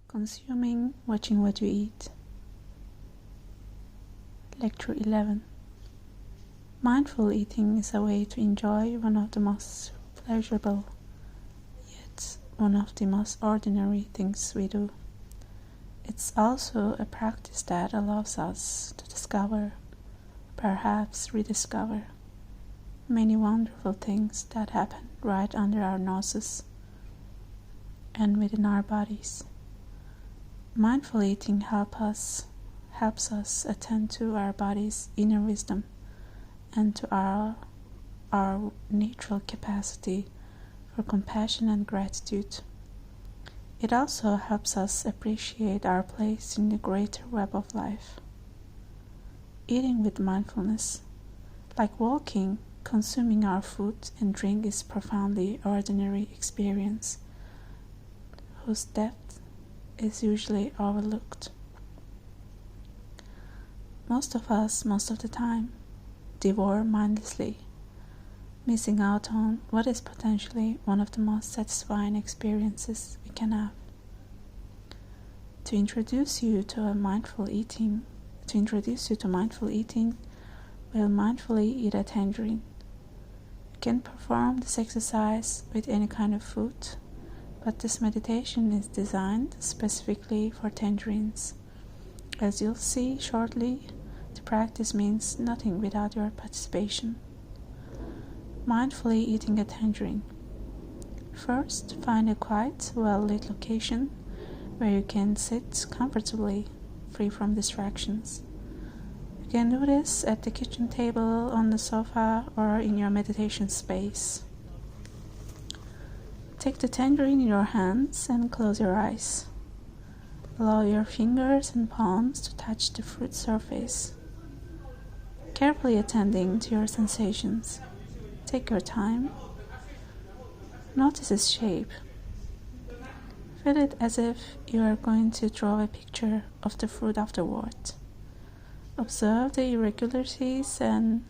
Consuming, watching what you eat. Lecture 11. Mindful eating is a way to enjoy one of the most pleasurable, yet one of the most ordinary things we do. It's also a practice that allows us to discover, perhaps rediscover, many wonderful things that happen right under our noses and within our bodies. Mindful eating helps us attend to our body's inner wisdom and to our natural capacity for compassion and gratitude. It also helps us appreciate our place in the greater web of life. Eating with mindfulness, like walking, consuming our food and drink, is a profoundly ordinary experience whose depth is usually overlooked. Most of us, most of the time, devour mindlessly, missing out on what is potentially one of the most satisfying experiences we can have. To introduce you to mindful eating, we'll mindfully eat a tangerine. You can perform this exercise with any kind of food, but this meditation is designed specifically for tangerines. As you'll see shortly, the practice means nothing without your participation. Mindfully eating a tangerine. First, find a quiet, well-lit location where you can sit comfortably, free from distractions. You can do this at the kitchen table, on the sofa, or in your meditation space. Take the tangerine in your hands and close your eyes. Allow your fingers and palms to touch the fruit surface, carefully attending to your sensations. Take your time. Notice its shape. Feel it as if you are going to draw a picture of the fruit afterward. Observe the irregularities and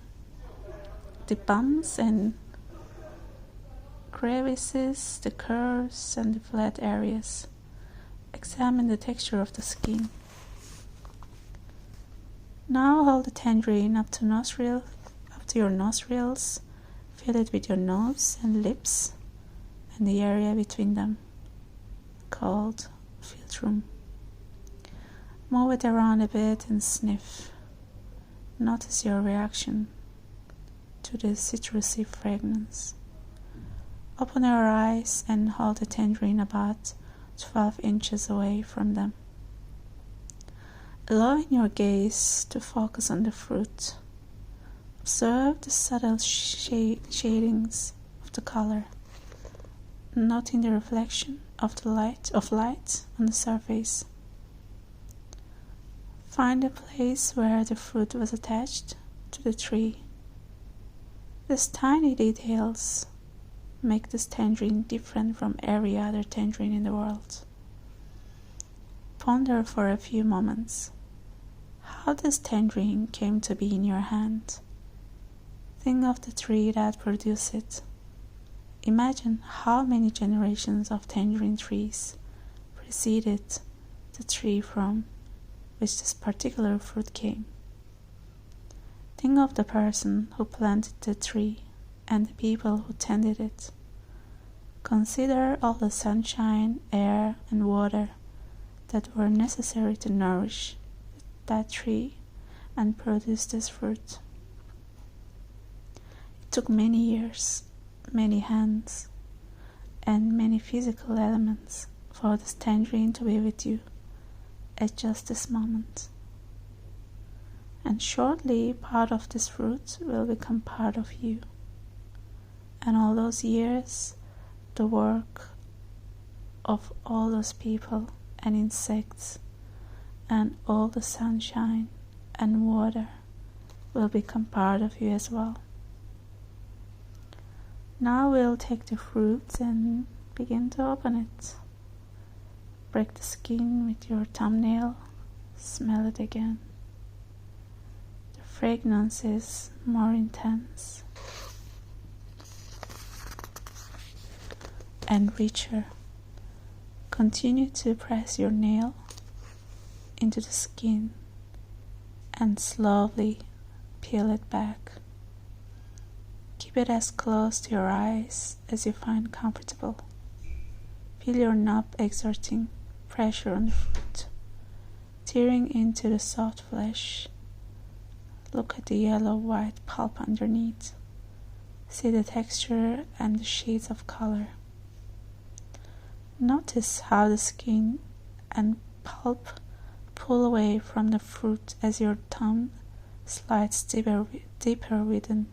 the bumps and crevices, the curves and the flat areas. Examine the texture of the skin. Now hold the tangerine up to your nostrils. Fill it with your nose and lips and the area between them, called philtrum. Move it around a bit and sniff. Notice your reaction to the citrusy fragrance. Open your eyes and hold the tangerine about 12 inches away from them, allowing your gaze to focus on the fruit. Observe the subtle shadings of the color, noting the reflection of light on the surface. Find the place where the fruit was attached to the tree. These tiny details make this tangerine different from every other tangerine in the world. Ponder for a few moments how this tangerine came to be in your hand. Think of the tree that produced it. Imagine how many generations of tangerine trees preceded the tree from which this particular fruit came. Think of the person who planted the tree and the people who tended it. Consider all the sunshine, air, and water that were necessary to nourish that tree and produce this fruit. It took many years, many hands, and many physical elements for this tangerine to be with you at just this moment. And shortly, part of this fruit will become part of you. And all those years, the work of all those people and insects and all the sunshine and water will become part of you as well. Now we'll take the fruit and begin to open it. Break the skin with your thumbnail. Smell it again. The fragrance is more intense and richer. Continue to press your nail into the skin and slowly peel it back. Keep it as close to your eyes as you find comfortable. Feel your knob exerting pressure on the fruit, tearing into the soft flesh. Look at the yellow-white pulp underneath. See the texture and the shades of color. Notice how the skin and pulp pull away from the fruit as your thumb slides deeper within.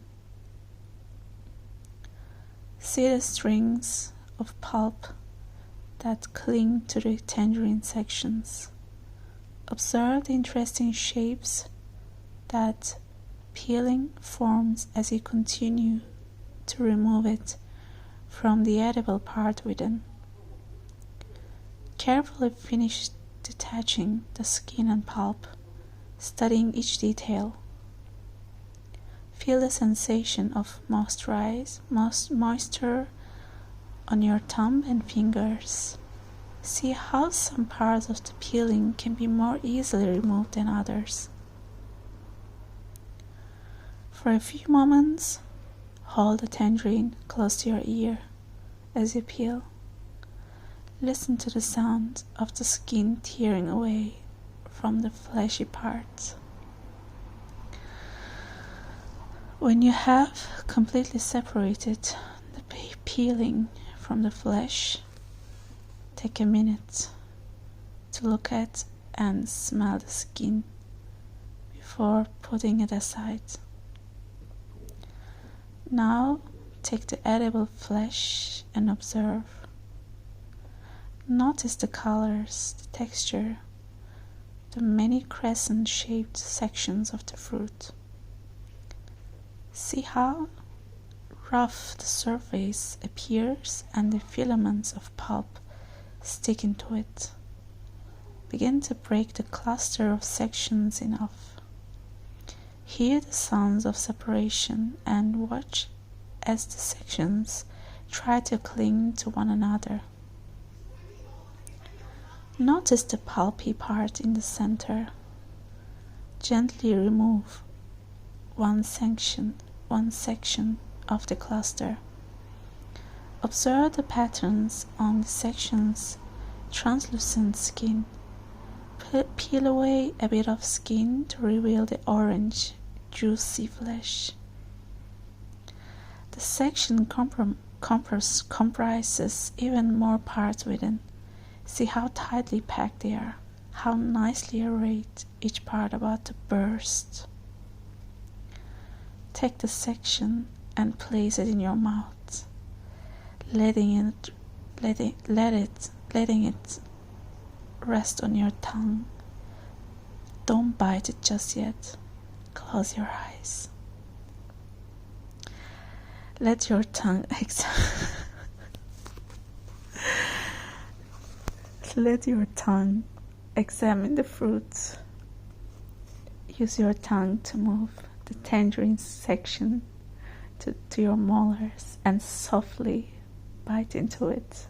See the strings of pulp that cling to the tangerine sections. Observe the interesting shapes that peeling forms as you continue to remove it from the edible part within. Carefully finish detaching the skin and pulp, studying each detail. Feel the sensation of moisture on your thumb and fingers. See how some parts of the peeling can be more easily removed than others. For a few moments, hold the tangerine close to your ear as you peel. Listen to the sound of the skin tearing away from the fleshy parts. When you have completely separated the peeling from the flesh, take a minute to look at and smell the skin before putting it aside. Now take the edible flesh and observe. Notice the colors, the texture, the many crescent-shaped sections of the fruit. See how rough the surface appears and the filaments of pulp stick into it. Begin to break the cluster of sections enough. Hear the sounds of separation and watch as the sections try to cling to one another. Notice the pulpy part in the center. Gently remove one section of the cluster. Observe the patterns on the section's translucent skin. Peel away a bit of skin to reveal the orange, juicy flesh. The section comprises even more parts within. See how tightly packed they are, how nicely arrayed, each part about to burst. Take the section and place it in your mouth, letting it rest on your tongue. Don't bite it just yet. Close your eyes. Let your tongue examine the fruit. Use your tongue to move the tangerine section to your molars and softly bite into it.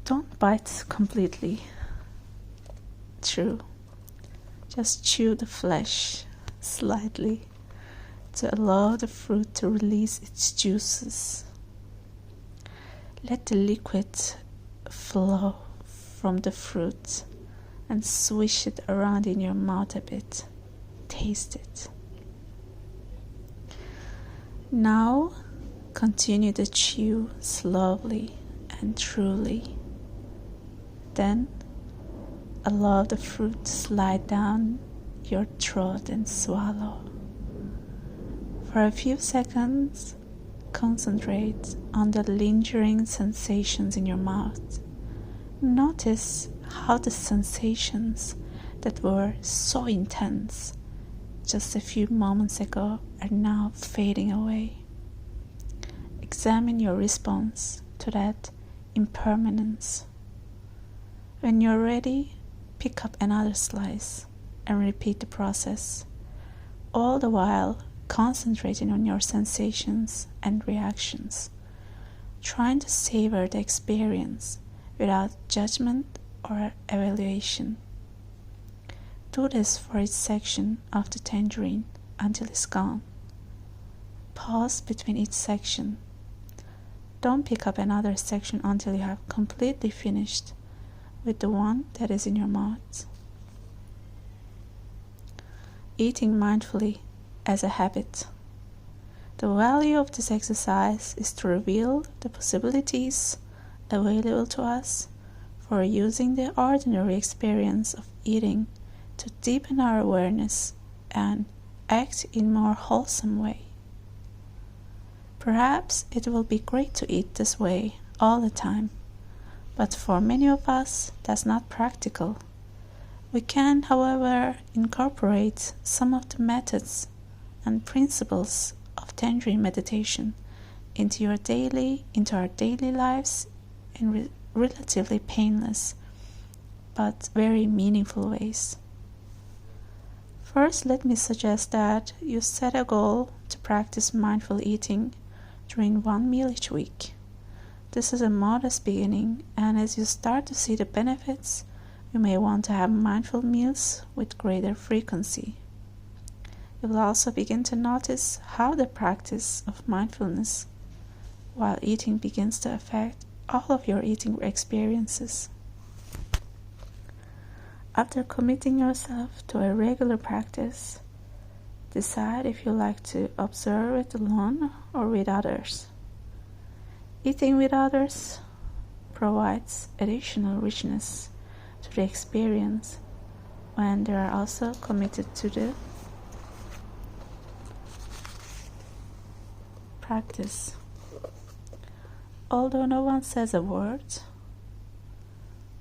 Don't bite completely through. Just chew the flesh slightly to allow the fruit to release its juices. Let the liquid flow from the fruit and swish it around in your mouth a bit. Taste it. Now continue to chew slowly and truly. Then allow the fruit to slide down your throat and swallow. For a few seconds, concentrate on the lingering sensations in your mouth. Notice how the sensations that were so intense just a few moments ago are now fading away. Examine your response to that impermanence. When you're ready, pick up another slice and repeat the process, all the while concentrating on your sensations and reactions, trying to savor the experience without judgment or evaluation. Do this for each section of the tangerine until it's gone. Pause between each section. Don't pick up another section until you have completely finished with the one that is in your mouth. Eating mindfully as a habit. The value of this exercise is to reveal the possibilities available to us for using the ordinary experience of eating to deepen our awareness and act in a more wholesome way. Perhaps it will be great to eat this way all the time, but for many of us that's not practical. We can, however, incorporate some of the methods and principles of tangerine meditation into our daily lives in relatively painless but very meaningful ways. First, let me suggest that you set a goal to practice mindful eating during one meal each week. This is a modest beginning, and as you start to see the benefits, you may want to have mindful meals with greater frequency. You will also begin to notice how the practice of mindfulness while eating begins to affect all of your eating experiences. After committing yourself to a regular practice, decide if you like to observe it alone or with others. Eating with others provides additional richness to the experience when they are also committed to the practice. Although no one says a word,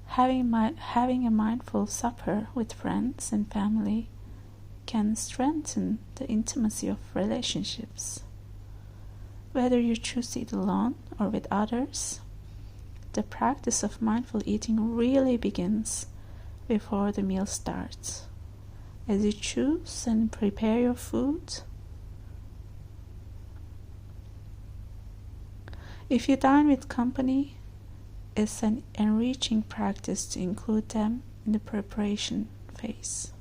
having a mindful supper with friends and family can strengthen the intimacy of relationships. Whether you choose to eat alone or with others, the practice of mindful eating really begins before the meal starts. As you choose and prepare your food, if you dine with company, it's an enriching practice to include them in the preparation phase.